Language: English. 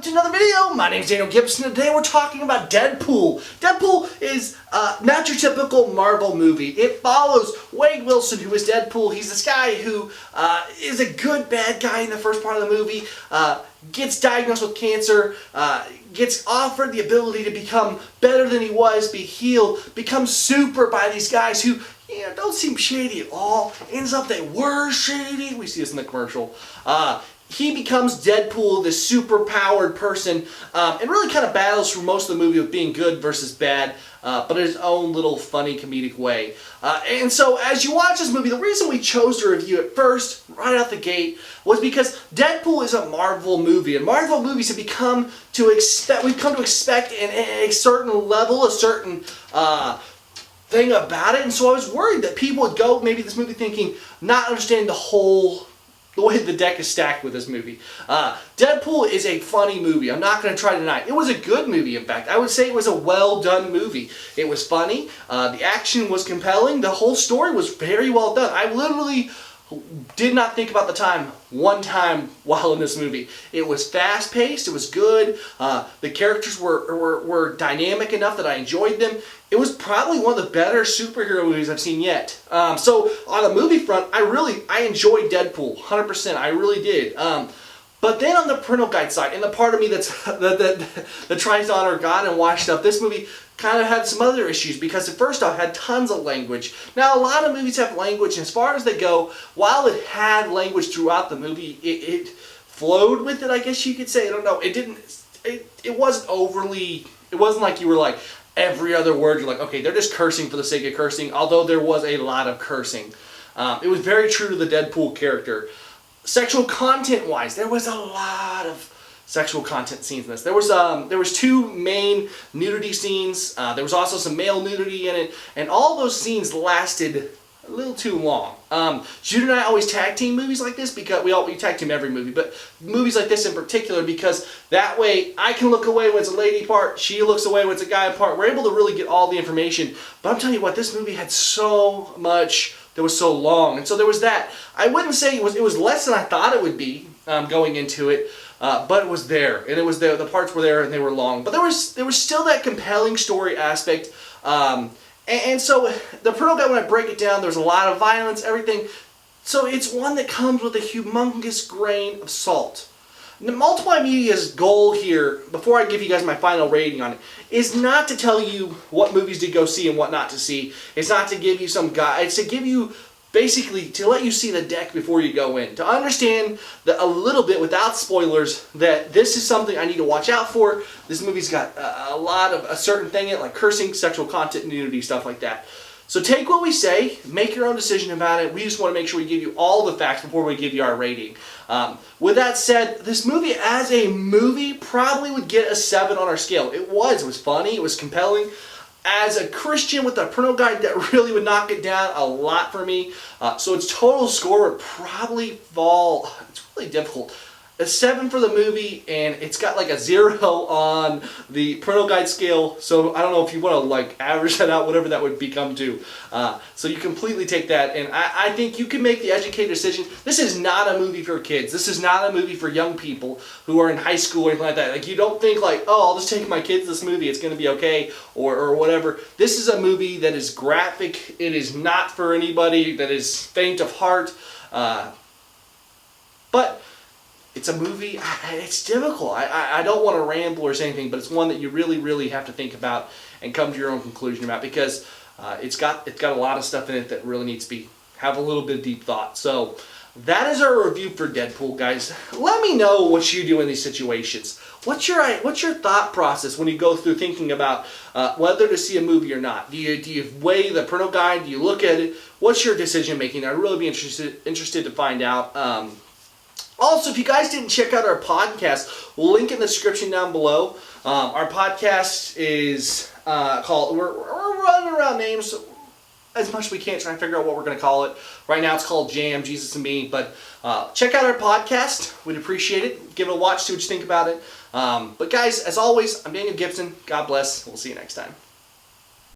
to another video. My name is Daniel Gibson, and today we're talking about Deadpool. Deadpool is not your typical Marvel movie. It follows Wade Wilson, who is Deadpool. He's this guy who is a good bad guy in the first part of the movie, gets diagnosed with cancer, gets offered the ability to become better than he was, be healed, becomes super by these guys who don't seem shady at all. Ends up they were shady. We see this in the commercial. He becomes Deadpool, this super-powered person, and really kind of battles for most of the movie with being good versus bad, but in his own little funny comedic way. And so as you watch this movie, the reason we chose to review it first, right out the gate, was because Deadpool is a Marvel movie, and Marvel movies have we've come to expect a certain level, a certain thing about it, and so I was worried that people would go maybe this movie thinking, not understanding the way the deck is stacked with this movie. Deadpool is a funny movie. I'm not going to try to deny it. It was a good movie, in fact. I would say it was a well-done movie. It was funny. The action was compelling. The whole story was very well done. I literally did not think about the time one time while in this movie. It was fast-paced. It was good. The characters were dynamic enough that I enjoyed them. It was probably one of the better superhero movies I've seen yet. So on the movie front, I enjoyed Deadpool 100%. I really did. But then on the parental guide side, and the part of me that tries to honor God and watch stuff, this movie kind of had some other issues because at first off, it had tons of language. Now a lot of movies have language, and as far as they go, while it had language throughout the movie, it flowed with it, I guess you could say. I don't know. It wasn't overly. It wasn't like you were like, every other word, you're like, okay, they're just cursing for the sake of cursing, although there was a lot of cursing. It was very true to the Deadpool character. Sexual content-wise, there was a lot of sexual content scenes in this. There was two main nudity scenes. There was also some male nudity in it, and all those scenes lasted a little too long. Jude and I always tag team movies like this because we tag team every movie, but movies like this in particular because that way I can look away when it's a lady part, she looks away when it's a guy part. We're able to really get all the information. But I'm telling you what, this movie had so much that was so long, and so there was that. I wouldn't say it was less than I thought it would be going into it, but it was there, and it was there. The parts were there, and they were long, but there was still that compelling story aspect. And so the parental guide, when I break it down, there's a lot of violence, everything. So it's one that comes with a humongous grain of salt. The Multiply Media's goal here, before I give you guys my final rating on it, is not to tell you what movies to go see and what not to see. It's not to give you some guide. It's to give you, basically, to let you see the deck before you go in. To understand a little bit, without spoilers, that this is something I need to watch out for. This movie's got a lot of a certain thing in it, like cursing, sexual content, nudity, stuff like that. So take what we say, make your own decision about it. We just want to make sure we give you all the facts before we give you our rating. With that said, this movie as a movie probably would get a 7 on our scale. It was funny, it was compelling. As a Christian with a parental guide, that really would knock it down a lot for me. So its total score would probably fall, it's really difficult, a 7 for the movie, and it's got like a 0 on the parental guide scale. So I don't know if you want to like average that out, whatever that would become to. So you completely take that, and I think you can make the educated decision. This is not a movie for kids. This is not a movie for young people who are in high school or anything like that. Like, you don't think like, oh, I'll just take my kids to this movie, it's going to be okay, or whatever. This is a movie that is graphic. It is not for anybody that is faint of heart. But it's a movie, it's difficult. I don't want to ramble or say anything, but it's one that you really, really have to think about and come to your own conclusion about, because it's got a lot of stuff in it that really needs to have a little bit of deep thought. So that is our review for Deadpool, guys. Let me know what you do in these situations. What's your thought process when you go through thinking about whether to see a movie or not? Do you weigh the parental guide? Do you look at it? What's your decision making? I'd really be interested to find out. Also, if you guys didn't check out our podcast, we'll link in the description down below. Our podcast is called, we're running around names as much as we can, trying to figure out what we're going to call it. Right now it's called Jam, Jesus and Me, but check out our podcast. We'd appreciate it. Give it a watch, see what you think about it. But guys, as always, I'm Daniel Gibson. God bless. We'll see you next time.